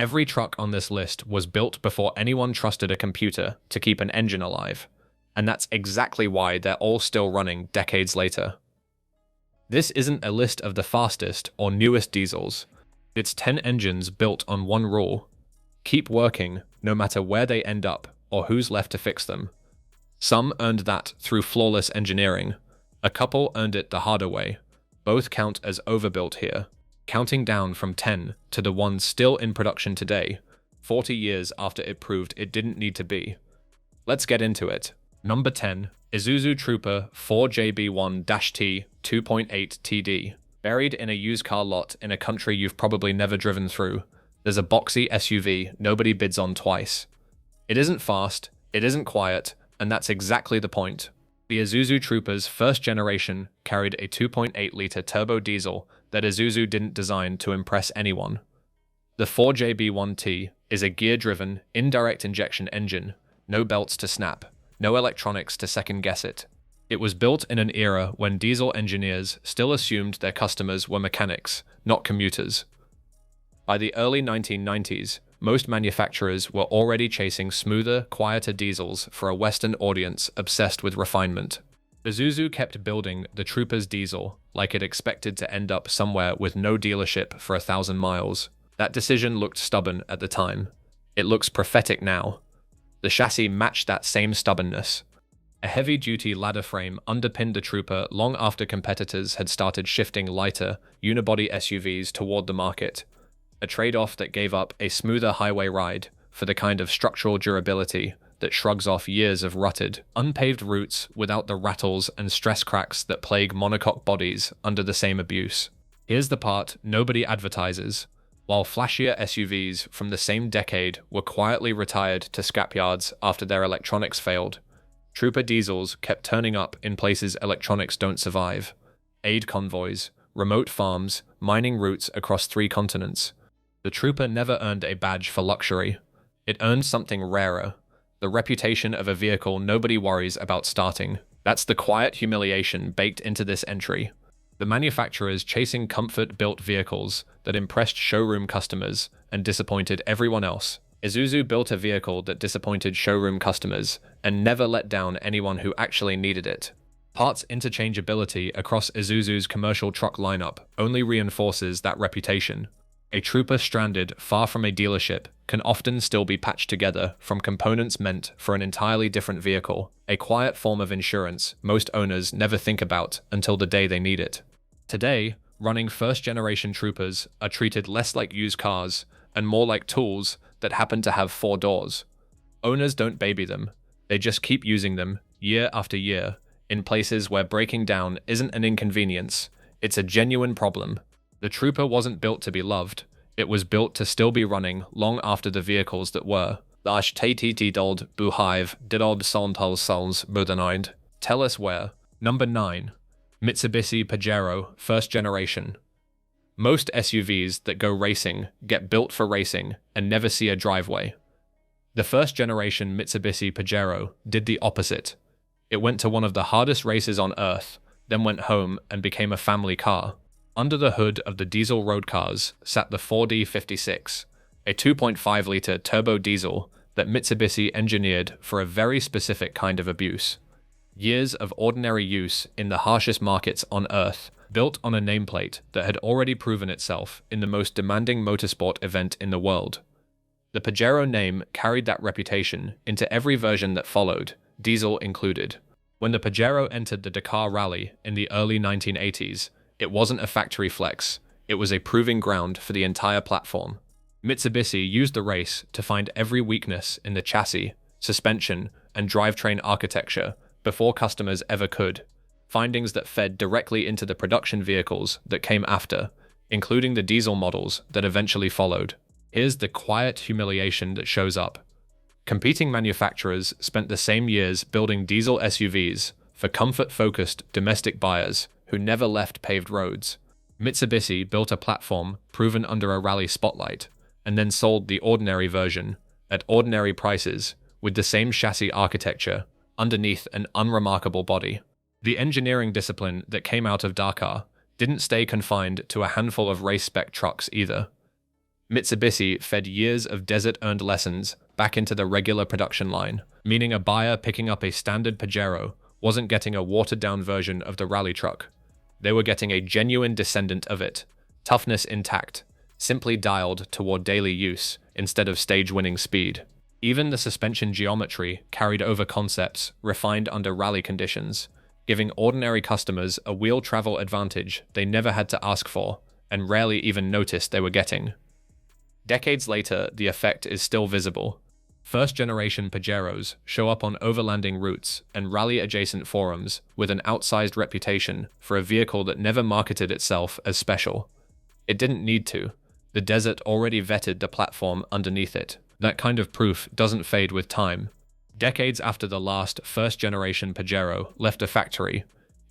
Every truck on this list was built before anyone trusted a computer to keep an engine alive, and that's exactly why they're all still running decades later. This isn't a list of the fastest or newest diesels. It's 10 engines built on one rule: keep working no matter where they end up or who's left to fix them. Some earned that through flawless engineering. A couple earned it the harder way. Both count as overbuilt here, counting down from 10 to the ones still in production today, 40 years after it proved it didn't need to be. Let's get into it. Number 10, Isuzu Trooper 4JB1-T 2.8 TD. Buried in a used car lot in a country you've probably never driven through, there's a boxy SUV nobody bids on twice. It isn't fast, it isn't quiet, and that's exactly the point. The Isuzu Trooper's first generation carried a 2.8-litre turbo diesel that Isuzu didn't design to impress anyone. The 4JB1T is a gear-driven, indirect injection engine, no belts to snap, no electronics to second-guess it. It was built in an era when diesel engineers still assumed their customers were mechanics, not commuters. By the early 1990s, most manufacturers were already chasing smoother, quieter diesels for a Western audience obsessed with refinement. Isuzu kept building the Trooper's diesel like it expected to end up somewhere with no dealership for 1,000 miles. That decision looked stubborn at the time. It looks prophetic now. The chassis matched that same stubbornness. A heavy-duty ladder frame underpinned the Trooper long after competitors had started shifting lighter, unibody SUVs toward the market. A trade-off that gave up a smoother highway ride for the kind of structural durability that shrugs off years of rutted, unpaved routes without the rattles and stress cracks that plague monocoque bodies under the same abuse. Here's the part nobody advertises. While flashier SUVs from the same decade were quietly retired to scrapyards after their electronics failed, Trooper diesels kept turning up in places electronics don't survive: aid convoys, remote farms, mining routes across 3 continents. The Trooper never earned a badge for luxury. It earned something rarer: the reputation of a vehicle nobody worries about starting. That's the quiet humiliation baked into this entry. The manufacturers chasing comfort-built vehicles that impressed showroom customers and disappointed everyone else. Isuzu built a vehicle that disappointed showroom customers and never let down anyone who actually needed it. Parts interchangeability across Isuzu's commercial truck lineup only reinforces that reputation. A Trooper stranded far from a dealership can often still be patched together from components meant for an entirely different vehicle, a quiet form of insurance most owners never think about until the day they need it. Today, running first-generation Troopers are treated less like used cars and more like tools that happen to have 4 doors. Owners don't baby them, they just keep using them, year after year, in places where breaking down isn't an inconvenience, it's a genuine problem. The Trooper wasn't built to be loved, it was built to still be running long after the vehicles that were. Lars T-Dold Buhive Didold Sols Modernide. Tell us where. Number 9. Mitsubishi Pajero First Generation. Most SUVs that go racing get built for racing and never see a driveway. The first generation Mitsubishi Pajero did the opposite. It went to one of the hardest races on Earth, then went home and became a family car. Under the hood of the diesel road cars sat the 4D56, a 2.5-litre turbo diesel that Mitsubishi engineered for a very specific kind of abuse. Years of ordinary use in the harshest markets on Earth, built on a nameplate that had already proven itself in the most demanding motorsport event in the world. The Pajero name carried that reputation into every version that followed, diesel included. When the Pajero entered the Dakar Rally in the early 1980s, it wasn't a factory flex, it was a proving ground for the entire platform. Mitsubishi used the race to find every weakness in the chassis, suspension, and drivetrain architecture before customers ever could, findings that fed directly into the production vehicles that came after, including the diesel models that eventually followed. Here's the quiet humiliation that shows up. Competing manufacturers spent the same years building diesel SUVs for comfort-focused domestic buyers who never left paved roads. Mitsubishi built a platform proven under a rally spotlight, and then sold the ordinary version, at ordinary prices, with the same chassis architecture, underneath an unremarkable body. The engineering discipline that came out of Dakar didn't stay confined to a handful of race-spec trucks either. Mitsubishi fed years of desert-earned lessons back into the regular production line, meaning a buyer picking up a standard Pajero wasn't getting a watered-down version of the rally truck. They were getting a genuine descendant of it, toughness intact, simply dialed toward daily use instead of stage-winning speed. Even the suspension geometry carried over concepts refined under rally conditions, giving ordinary customers a wheel travel advantage they never had to ask for and rarely even noticed they were getting. Decades later, the effect is still visible. First-generation Pajeros show up on overlanding routes and rally-adjacent forums with an outsized reputation for a vehicle that never marketed itself as special. It didn't need to. The desert already vetted the platform underneath it. That kind of proof doesn't fade with time. Decades after the last first-generation Pajero left a factory,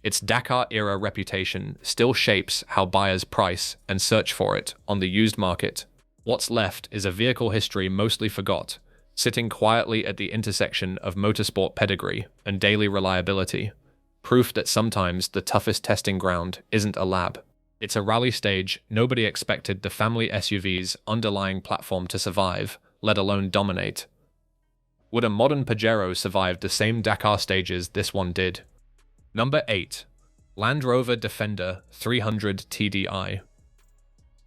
its Dakar-era reputation still shapes how buyers price and search for it on the used market. What's left is a vehicle history mostly forgot, sitting quietly at the intersection of motorsport pedigree and daily reliability, proof that sometimes the toughest testing ground isn't a lab. It's a rally stage nobody expected the family SUV's underlying platform to survive, let alone dominate. Would a modern Pajero survive the same Dakar stages this one did? Number 8. Land Rover Defender 300 TDI.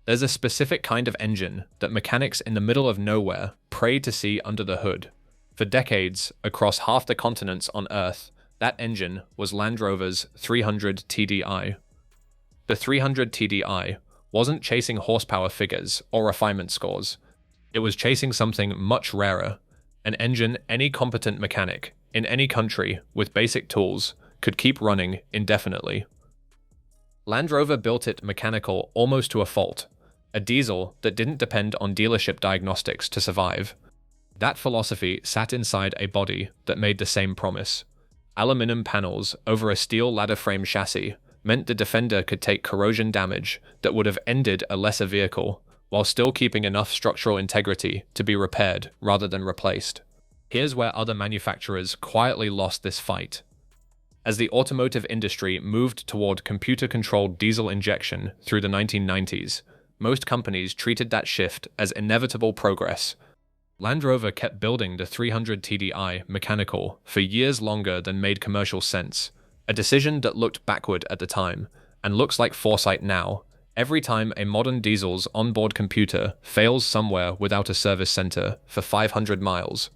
There's a specific kind of engine that mechanics in the middle of nowhere pray to see under the hood. For decades, across half the continents on Earth, that engine was Land Rover's 300 TDI. The 300 TDI wasn't chasing horsepower figures or refinement scores. It was chasing something much rarer, an engine any competent mechanic in any country with basic tools could keep running indefinitely. Land Rover built it mechanical almost to a fault, a diesel that didn't depend on dealership diagnostics to survive. That philosophy sat inside a body that made the same promise. Aluminum panels over a steel ladder frame chassis meant the Defender could take corrosion damage that would have ended a lesser vehicle, while still keeping enough structural integrity to be repaired rather than replaced. Here's where other manufacturers quietly lost this fight. As the automotive industry moved toward computer-controlled diesel injection through the 1990s, most companies treated that shift as inevitable progress. Land Rover kept building the 300 TDI mechanical for years longer than made commercial sense, a decision that looked backward at the time, and looks like foresight now, every time a modern diesel's onboard computer fails somewhere without a service center for 500 miles.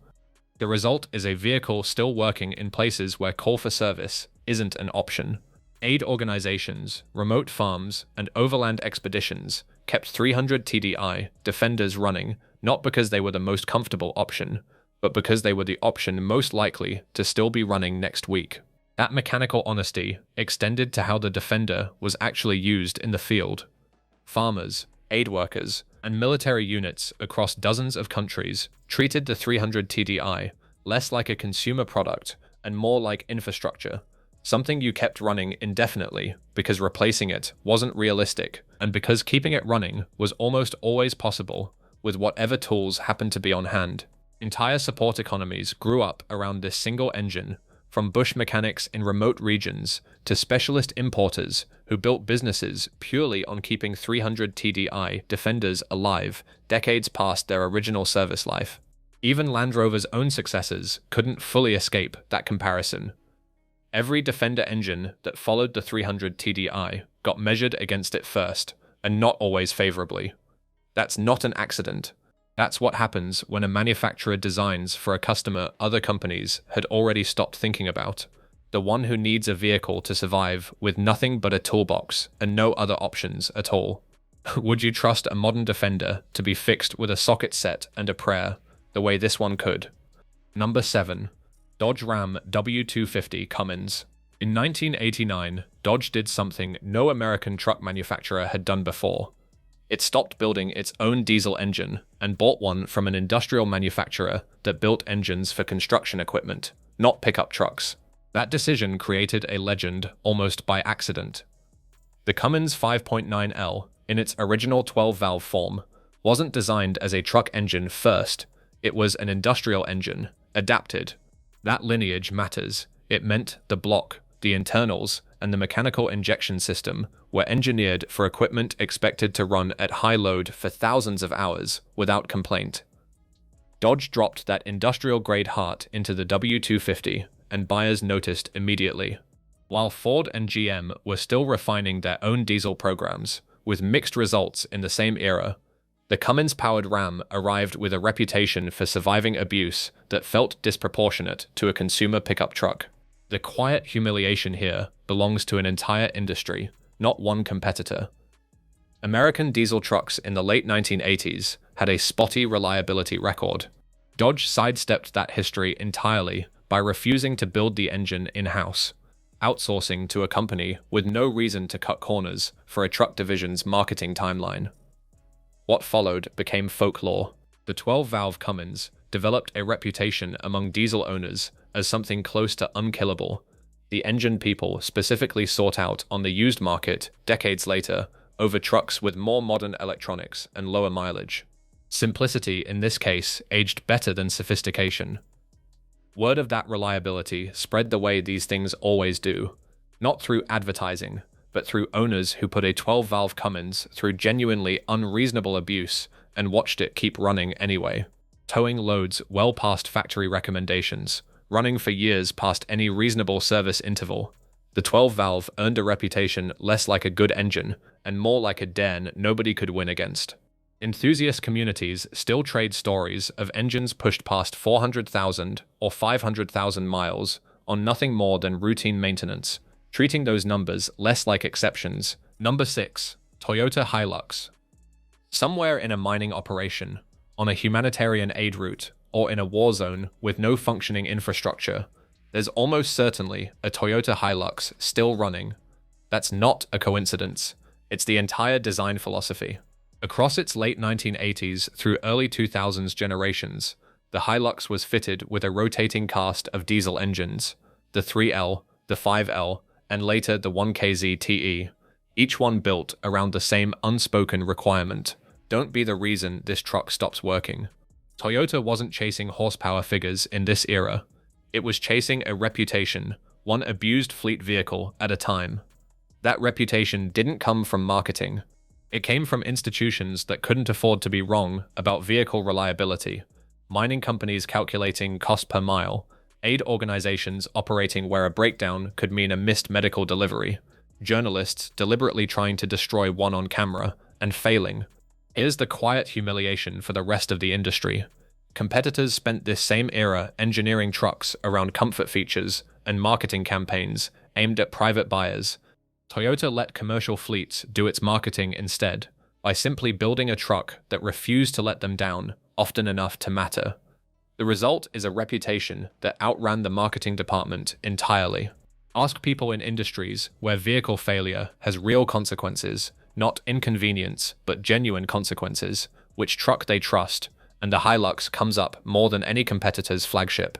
The result is a vehicle still working in places where call for service isn't an option. Aid organizations, remote farms, and overland expeditions kept 300 TDI Defenders running not because they were the most comfortable option, but because they were the option most likely to still be running next week. That mechanical honesty extended to how the Defender was actually used in the field. Farmers, aid workers, and military units across dozens of countries treated the 300 TDI less like a consumer product and more like infrastructure, something you kept running indefinitely because replacing it wasn't realistic, and because keeping it running was almost always possible with whatever tools happened to be on hand. Entire support economies grew up around this single engine, from bush mechanics in remote regions to specialist importers who built businesses purely on keeping 300 TDI Defenders alive decades past their original service life. Even Land Rover's own successors couldn't fully escape that comparison. Every Defender engine that followed the 300 TDI got measured against it first, and not always favorably. That's not an accident. That's what happens when a manufacturer designs for a customer other companies had already stopped thinking about. The one who needs a vehicle to survive with nothing but a toolbox and no other options at all. Would you trust a modern Defender to be fixed with a socket set and a prayer, the way this one could? Number 7. Dodge Ram W250 Cummins. In 1989, Dodge did something no American truck manufacturer had done before. It stopped building its own diesel engine and bought one from an industrial manufacturer that built engines for construction equipment, not pickup trucks. That decision created a legend almost by accident. The Cummins 5.9L, in its original 12-valve form, wasn't designed as a truck engine first. It was an industrial engine, adapted. That lineage matters. It meant the block, the internals, and the mechanical injection system were engineered for equipment expected to run at high load for thousands of hours without complaint. Dodge dropped that industrial-grade heart into the W250, and buyers noticed immediately. While Ford and GM were still refining their own diesel programs, with mixed results in the same era, the Cummins-powered Ram arrived with a reputation for surviving abuse that felt disproportionate to a consumer pickup truck. The quiet humiliation here belongs to an entire industry, not one competitor. American diesel trucks in the late 1980s had a spotty reliability record. Dodge sidestepped that history entirely by refusing to build the engine in-house, outsourcing to a company with no reason to cut corners for a truck division's marketing timeline. What followed became folklore. The 12-valve Cummins developed a reputation among diesel owners as something close to unkillable. The engine people specifically sought out on the used market decades later over trucks with more modern electronics and lower mileage. Simplicity in this case aged better than sophistication. Word of that reliability spread the way these things always do, not through advertising, but through owners who put a 12-valve Cummins through genuinely unreasonable abuse and watched it keep running anyway, towing loads well past factory recommendations, running for years past any reasonable service interval. The 12-valve earned a reputation less like a good engine and more like a den nobody could win against. Enthusiast communities still trade stories of engines pushed past 400,000 or 500,000 miles on nothing more than routine maintenance, treating those numbers less like exceptions. Number 6. Toyota Hilux. Somewhere in a mining operation, on a humanitarian aid route, or in a war zone with no functioning infrastructure, there's almost certainly a Toyota Hilux still running. That's not a coincidence. It's the entire design philosophy. Across its late 1980s through early 2000s generations, the Hilux was fitted with a rotating cast of diesel engines, the 3L, the 5L, and later the 1KZ TE, each one built around the same unspoken requirement: don't be the reason this truck stops working. Toyota wasn't chasing horsepower figures in this era. It was chasing a reputation, one abused fleet vehicle at a time. That reputation didn't come from marketing. It came from institutions that couldn't afford to be wrong about vehicle reliability, mining companies calculating cost per mile, aid organizations operating where a breakdown could mean a missed medical delivery, journalists deliberately trying to destroy one on camera and failing. Here's the quiet humiliation for the rest of the industry. Competitors spent this same era engineering trucks around comfort features and marketing campaigns aimed at private buyers. Toyota let commercial fleets do its marketing instead, by simply building a truck that refused to let them down often enough to matter. The result is a reputation that outran the marketing department entirely. Ask people in industries where vehicle failure has real consequences, not inconvenience, but genuine consequences, which truck they trust, and the Hilux comes up more than any competitor's flagship.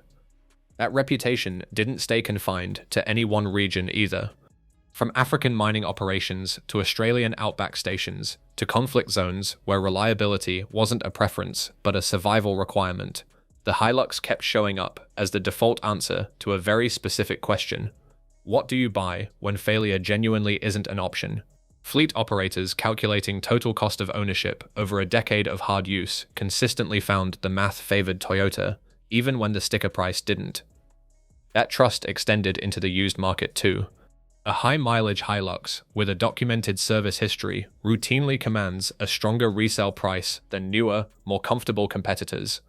That reputation didn't stay confined to any one region either. From African mining operations to Australian outback stations to conflict zones where reliability wasn't a preference but a survival requirement, the Hilux kept showing up as the default answer to a very specific question: what do you buy when failure genuinely isn't an option? Fleet operators calculating total cost of ownership over a decade of hard use consistently found the math favored Toyota, even when the sticker price didn't. That trust extended into the used market too. A high-mileage Hilux with a documented service history routinely commands a stronger resale price than newer, more comfortable competitors.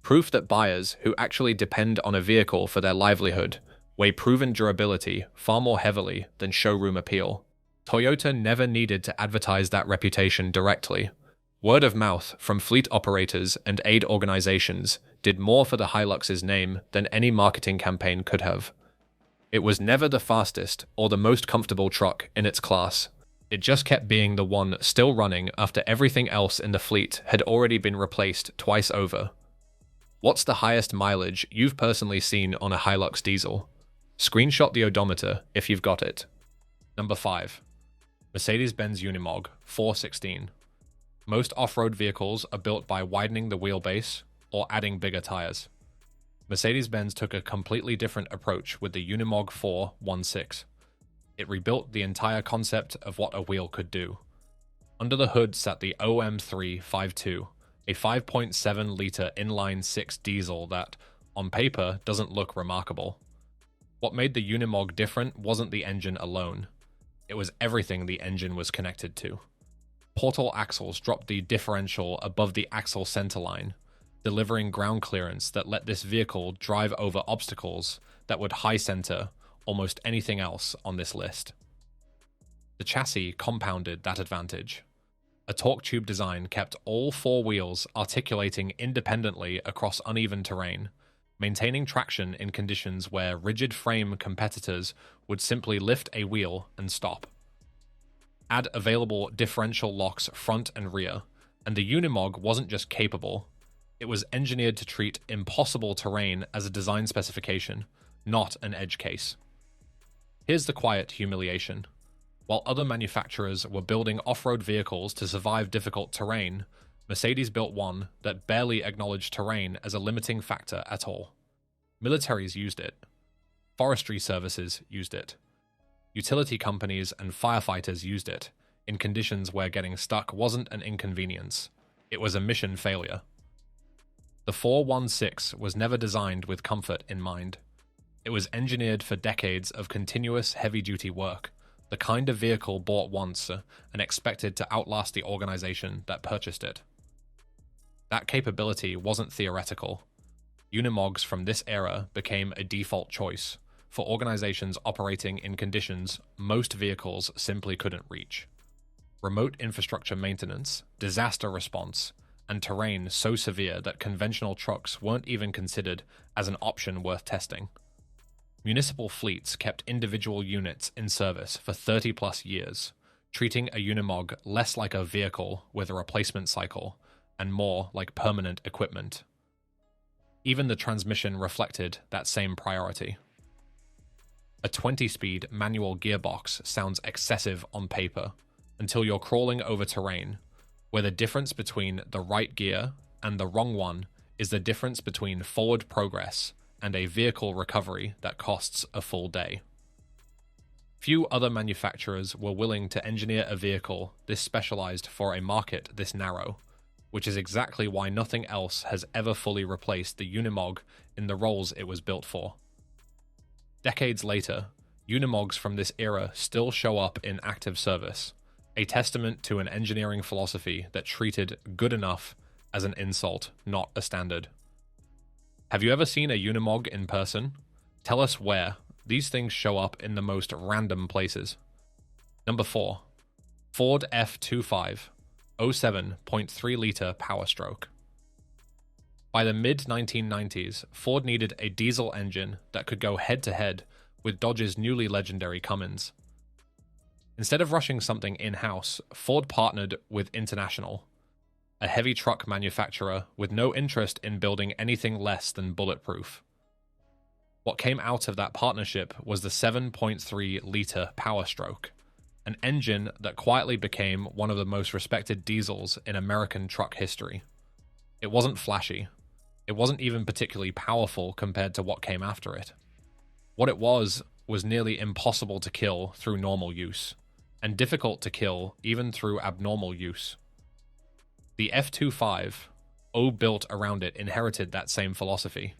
Proof that buyers who actually depend on a vehicle for their livelihood weigh proven durability far more heavily than showroom appeal. Toyota never needed to advertise that reputation directly. Word of mouth from fleet operators and aid organizations did more for the Hilux's name than any marketing campaign could have. It was never the fastest or the most comfortable truck in its class. It just kept being the one still running after everything else in the fleet had already been replaced twice over. What's the highest mileage you've personally seen on a Hilux diesel? Screenshot the odometer if you've got it. Number 5. Mercedes-Benz Unimog 416. Most off-road vehicles are built by widening the wheelbase or adding bigger tires. Mercedes-Benz took a completely different approach with the Unimog 416. It rebuilt the entire concept of what a wheel could do. Under the hood sat the OM352, a 5.7-litre inline-six diesel that, on paper, doesn't look remarkable. What made the Unimog different wasn't the engine alone. It was everything the engine was connected to. Portal axles dropped the differential above the axle centerline, delivering ground clearance that let this vehicle drive over obstacles that would high-center almost anything else on this list. The chassis compounded that advantage. A torque tube design kept all four wheels articulating independently across uneven terrain, maintaining traction in conditions where rigid frame competitors would simply lift a wheel and stop. Add available differential locks front and rear, and the Unimog wasn't just capable, it was engineered to treat impossible terrain as a design specification, not an edge case. Here's the quiet humiliation. While other manufacturers were building off-road vehicles to survive difficult terrain, Mercedes built one that barely acknowledged terrain as a limiting factor at all. Militaries used it. Forestry services used it. Utility companies and firefighters used it, in conditions where getting stuck wasn't an inconvenience. It was a mission failure. The 416 was never designed with comfort in mind. It was engineered for decades of continuous heavy-duty work, the kind of vehicle bought once and expected to outlast the organization that purchased it. That capability wasn't theoretical. Unimogs from this era became a default choice for organizations operating in conditions most vehicles simply couldn't reach. Remote infrastructure maintenance, disaster response, and terrain so severe that conventional trucks weren't even considered as an option worth testing. Municipal fleets kept individual units in service for 30-plus years, treating a Unimog less like a vehicle with a replacement cycle and more like permanent equipment. Even the transmission reflected that same priority. A 20-speed manual gearbox sounds excessive on paper until you're crawling over terrain, where the difference between the right gear and the wrong one is the difference between forward progress and a vehicle recovery that costs a full day. Few other manufacturers were willing to engineer a vehicle this specialized for a market this narrow, which is exactly why nothing else has ever fully replaced the Unimog in the roles it was built for. Decades later, Unimogs from this era still show up in active service, a testament to an engineering philosophy that treated good enough as an insult, not a standard. Have you ever seen a Unimog in person? Tell us where. These things show up in the most random places. Number 4. Ford F25, 07.3-litre Power Stroke. By the mid-1990s, Ford needed a diesel engine that could go head-to-head with Dodge's newly legendary Cummins. Instead of rushing something in-house, Ford partnered with International, a heavy truck manufacturer with no interest in building anything less than bulletproof. What came out of that partnership was the 7.3-litre Power Stroke, an engine that quietly became one of the most respected diesels in American truck history. It wasn't flashy. It wasn't even particularly powerful compared to what came after it. What it was nearly impossible to kill through normal use, and difficult to kill even through abnormal use. The F25, built around it, inherited that same philosophy.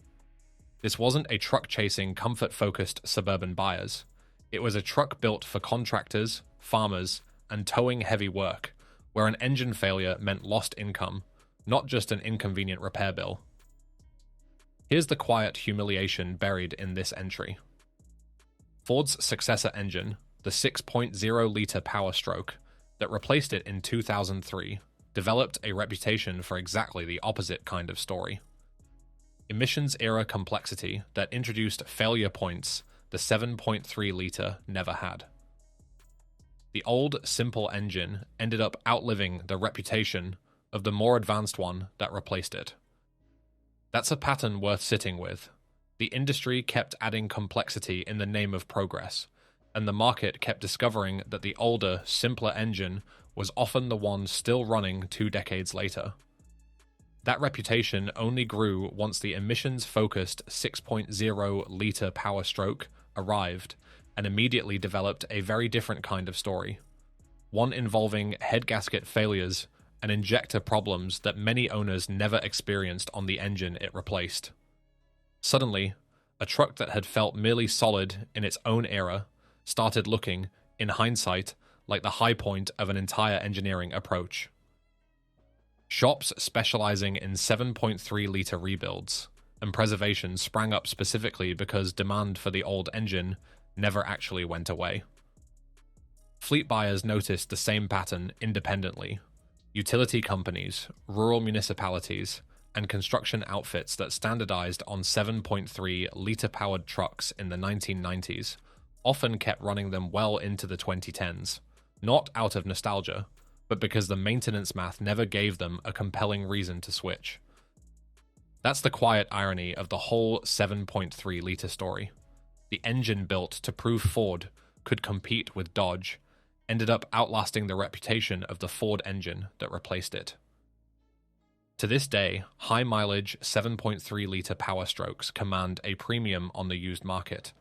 This wasn't a truck-chasing, comfort-focused suburban buyers. It was a truck built for contractors, farmers, and towing heavy work, where an engine failure meant lost income, not just an inconvenient repair bill. Here's the quiet humiliation buried in this entry. Ford's successor engine, the 6.0-litre Power Stroke, that replaced it in 2003, developed a reputation for exactly the opposite kind of story. Emissions-era complexity that introduced failure points the 7.3-litre never had. The old, simple engine ended up outliving the reputation of the more advanced one that replaced it. That's a pattern worth sitting with. The industry kept adding complexity in the name of progress, and the market kept discovering that the older, simpler engine was often the one still running 2 decades later. That reputation only grew once the emissions-focused 6.0-liter Power Stroke arrived and immediately developed a very different kind of story. One involving head gasket failures and injector problems that many owners never experienced on the engine it replaced. Suddenly, a truck that had felt merely solid in its own era started looking, in hindsight, like the high point of an entire engineering approach. Shops specializing in 7.3-liter rebuilds and preservation sprang up specifically because demand for the old engine never actually went away. Fleet buyers noticed the same pattern independently. Utility companies, rural municipalities, and construction outfits that standardized on 7.3-liter powered trucks in the 1990s often kept running them well into the 2010s, not out of nostalgia, but because the maintenance math never gave them a compelling reason to switch. That's the quiet irony of the whole 7.3-liter story. The engine built to prove Ford could compete with Dodge ended up outlasting the reputation of the Ford engine that replaced it. To this day, high-mileage 7.3-liter Power Strokes command a premium on the used market,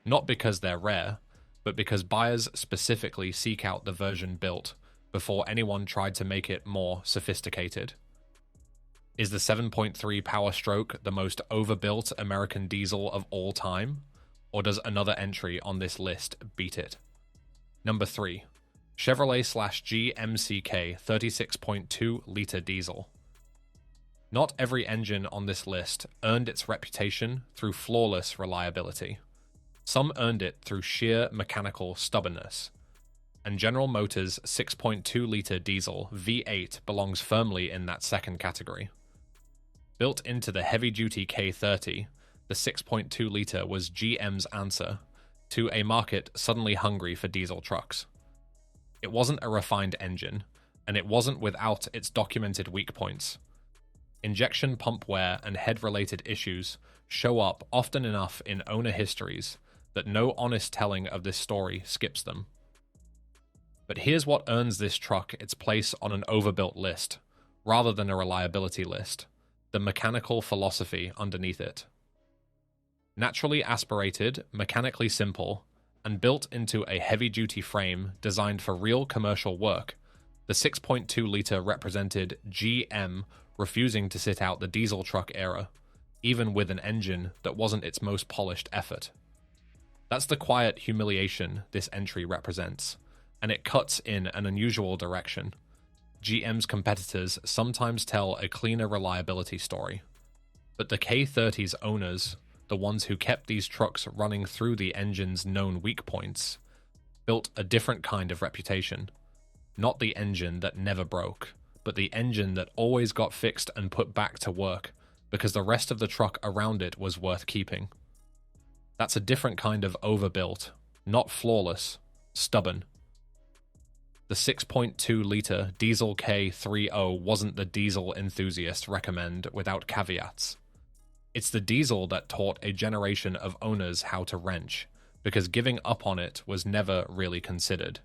not because they're rare, but because buyers specifically seek out the version built before anyone tried to make it more sophisticated. Is the 7.3 Power Stroke the most overbuilt American diesel of all time, or does another entry on this list beat it? Number 3. Chevrolet/GMC K 36.2-liter diesel. Not every engine on this list earned its reputation through flawless reliability. Some earned it through sheer mechanical stubbornness. And General Motors' 6.2-liter diesel V8 belongs firmly in that second category. Built into the heavy-duty K30, the 6.2-liter was GM's answer to a market suddenly hungry for diesel trucks. It wasn't a refined engine, and it wasn't without its documented weak points. Injection pump wear and head-related issues show up often enough in owner histories that no honest telling of this story skips them. But here's what earns this truck its place on an overbuilt list, rather than a reliability list: the mechanical philosophy underneath it. Naturally aspirated, mechanically simple, and built into a heavy-duty frame designed for real commercial work, the 6.2-liter represented GM refusing to sit out the diesel truck era, even with an engine that wasn't its most polished effort. That's the quiet humiliation this entry represents, and it cuts in an unusual direction. GM's competitors sometimes tell a cleaner reliability story, but the K30's owners, the ones who kept these trucks running through the engine's known weak points, built a different kind of reputation. Not the engine that never broke, but the engine that always got fixed and put back to work because the rest of the truck around it was worth keeping. That's a different kind of overbuilt, not flawless, stubborn. The 6.2-liter diesel K30 wasn't the diesel enthusiasts recommend without caveats. It's the diesel that taught a generation of owners how to wrench, because giving up on it was never really considered.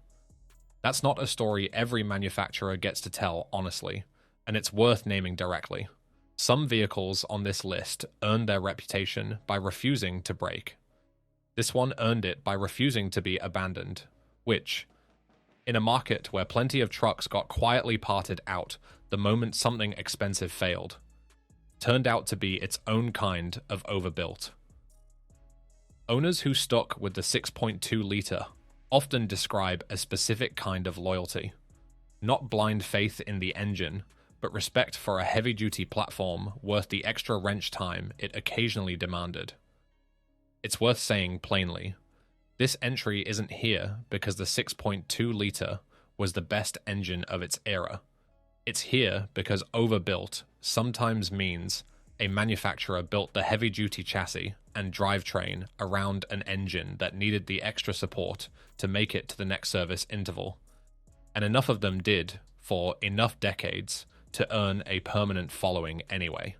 That's not a story every manufacturer gets to tell honestly, and it's worth naming directly. Some vehicles on this list earned their reputation by refusing to break. This one earned it by refusing to be abandoned, which, in a market where plenty of trucks got quietly parted out the moment something expensive failed, turned out to be its own kind of overbuilt. Owners who stuck with the 6.2-liter often describe a specific kind of loyalty. Not blind faith in the engine, but respect for a heavy-duty platform worth the extra wrench time it occasionally demanded. It's worth saying plainly, this entry isn't here because the 6.2-liter was the best engine of its era. It's here because overbuilt sometimes means a manufacturer built the heavy-duty chassis and drivetrain around an engine that needed the extra support to make it to the next service interval. And enough of them did, for enough decades, to earn a permanent following anyway.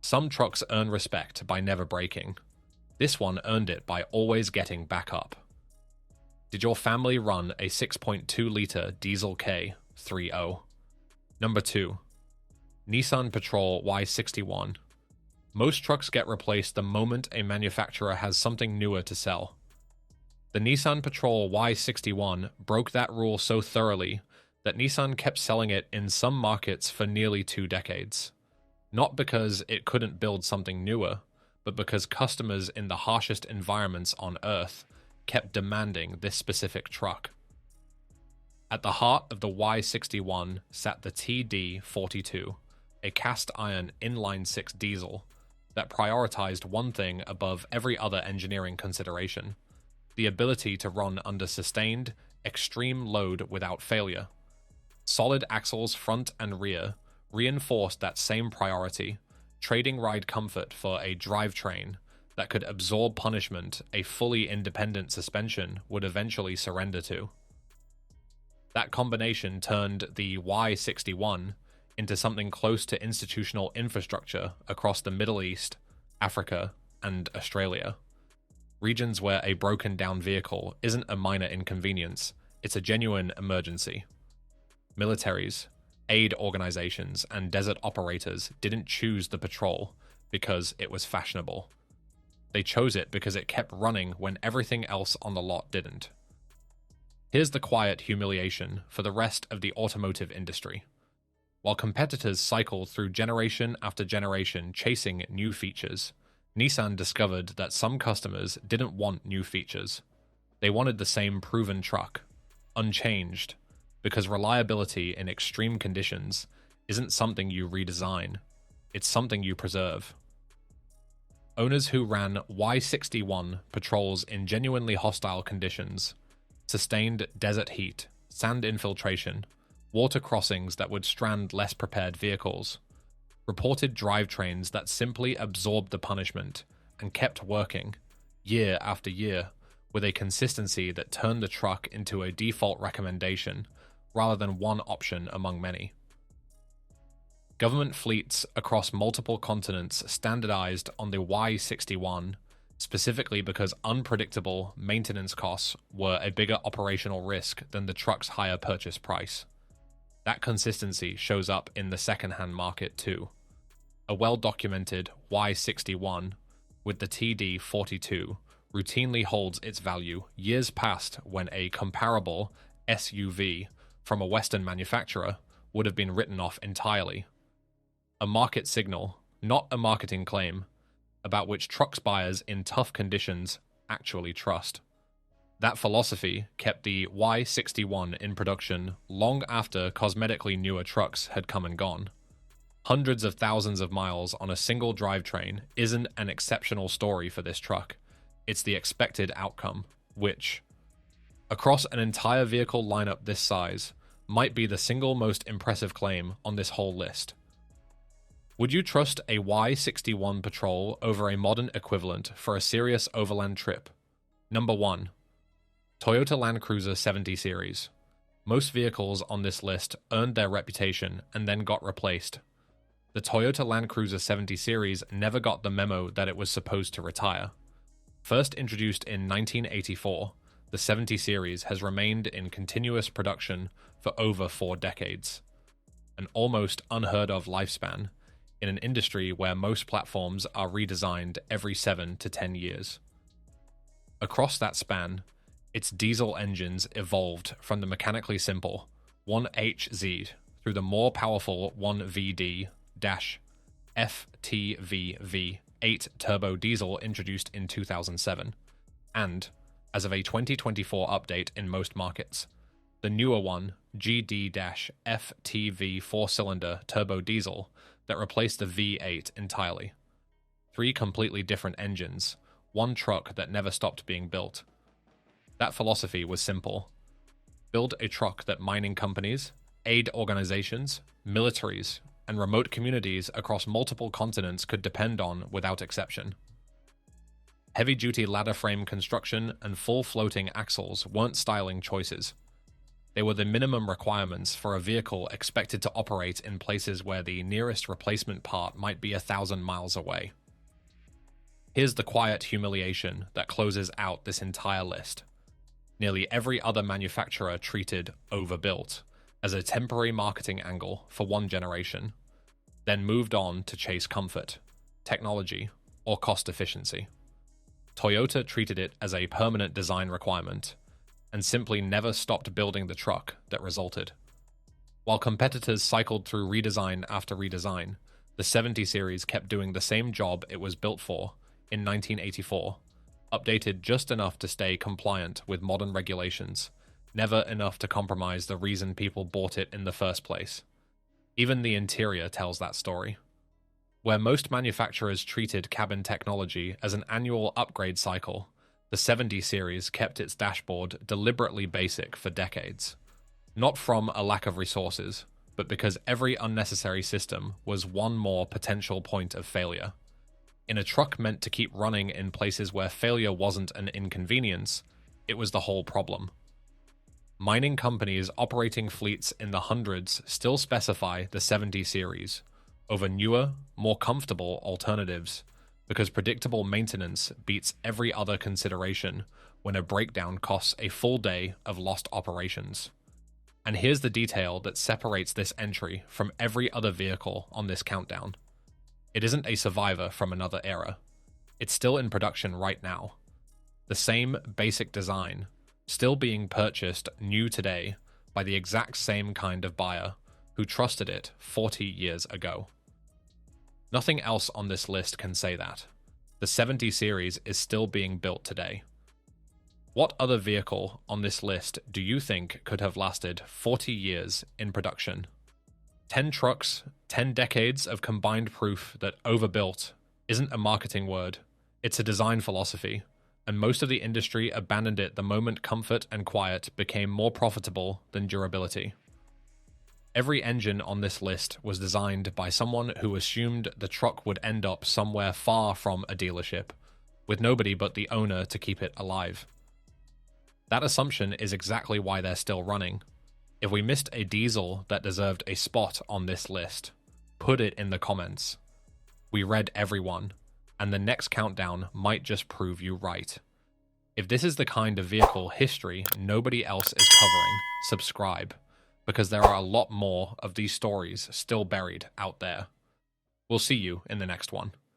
Some trucks earn respect by never breaking. This one earned it by always getting back up. Did your family run a 6.2-liter diesel K30? Number 2. Nissan Patrol Y61. Most trucks get replaced the moment a manufacturer has something newer to sell. The Nissan Patrol Y61 broke that rule so thoroughly that Nissan kept selling it in some markets for nearly 2 decades. Not because it couldn't build something newer, but because customers in the harshest environments on Earth kept demanding this specific truck. At the heart of the Y61 sat the TD42, a cast-iron inline-six diesel that prioritized one thing above every other engineering consideration: the ability to run under sustained, extreme load without failure. Solid axles front and rear reinforced that same priority, trading ride comfort for a drivetrain that could absorb punishment a fully independent suspension would eventually surrender to. That combination turned the Y61 into something close to institutional infrastructure across the Middle East, Africa, and Australia. Regions where a broken-down vehicle isn't a minor inconvenience, it's a genuine emergency. Militaries, aid organizations, and desert operators didn't choose the Patrol because it was fashionable. They chose it because it kept running when everything else on the lot didn't. Here's the quiet humiliation for the rest of the automotive industry. While competitors cycled through generation after generation chasing new features, Nissan discovered that some customers didn't want new features. They wanted the same proven truck, unchanged, because reliability in extreme conditions isn't something you redesign, it's something you preserve. Owners who ran Y61 Patrols in genuinely hostile conditions, sustained desert heat, sand infiltration, water crossings that would strand less prepared vehicles, reported drivetrains that simply absorbed the punishment and kept working, year after year, with a consistency that turned the truck into a default recommendation rather than one option among many. Government fleets across multiple continents standardized on the Y61 specifically because unpredictable maintenance costs were a bigger operational risk than the truck's higher purchase price. That consistency shows up in the second-hand market too. A well-documented Y61 with the TD42 routinely holds its value years past when a comparable SUV from a Western manufacturer would have been written off entirely. A market signal, not a marketing claim, about which trucks buyers in tough conditions actually trust. That philosophy kept the Y61 in production long after cosmetically newer trucks had come and gone. Hundreds of thousands of miles on a single drivetrain isn't an exceptional story for this truck. It's the expected outcome, which, across an entire vehicle lineup this size, might be the single most impressive claim on this whole list. Would you trust a Y61 Patrol over a modern equivalent for a serious overland trip? Number 1. Toyota Land Cruiser 70 Series. Most vehicles on this list earned their reputation and then got replaced. The Toyota Land Cruiser 70 Series never got the memo that it was supposed to retire. First introduced in 1984, the 70 Series has remained in continuous production for over 4 decades. An almost unheard of lifespan in an industry where most platforms are redesigned every 7 to 10 years. Across that span, its diesel engines evolved from the mechanically simple 1HZ through the more powerful 1VD-FTVV8 turbo diesel introduced in 2007, and, as of a 2024 update in most markets, the newer one, GD-FTV 4-cylinder turbo diesel that replaced the V8 entirely. 3 completely different engines, one truck that never stopped being built. That philosophy was simple. Build a truck that mining companies, aid organizations, militaries, and remote communities across multiple continents could depend on without exception. Heavy-duty ladder frame construction and full floating axles weren't styling choices. They were the minimum requirements for a vehicle expected to operate in places where the nearest replacement part might be 1,000 miles away. Here's the quiet humiliation that closes out this entire list. Nearly every other manufacturer treated OVERBUILT as a temporary marketing angle for one generation. then moved on to chase comfort, technology, or cost efficiency. Toyota treated it as a permanent design requirement and simply never stopped building the truck that resulted. While competitors cycled through redesign after redesign, the 70 series kept doing the same job it was built for in 1984, updated just enough to stay compliant with modern regulations, never enough to compromise the reason people bought it in the first place. Even the interior tells that story. Where most manufacturers treated cabin technology as an annual upgrade cycle, the 70 series kept its dashboard deliberately basic for decades. Not from a lack of resources, but because every unnecessary system was one more potential point of failure. In a truck meant to keep running in places where failure wasn't an inconvenience, it was the whole problem. Mining companies operating fleets in the hundreds still specify the 70 series over newer, more comfortable alternatives because predictable maintenance beats every other consideration when a breakdown costs a full day of lost operations. And here's the detail that separates this entry from every other vehicle on this countdown. It isn't a survivor from another era. It's still in production right now. The same basic design, still being purchased new today by the exact same kind of buyer who trusted it 40 years ago. Nothing else on this list can say that. The 70 series is still being built today. What other vehicle on this list do you think could have lasted 40 years in production? 10 trucks, 10 decades of combined proof that overbuilt isn't a marketing word, it's a design philosophy, and most of the industry abandoned it the moment comfort and quiet became more profitable than durability. Every engine on this list was designed by someone who assumed the truck would end up somewhere far from a dealership, with nobody but the owner to keep it alive. That assumption is exactly why they're still running. If we missed a diesel that deserved a spot on this list, put it in the comments. We read everyone, and the next countdown might just prove you right. If this is the kind of vehicle history nobody else is covering, subscribe, because there are a lot more of these stories still buried out there. We'll see you in the next one.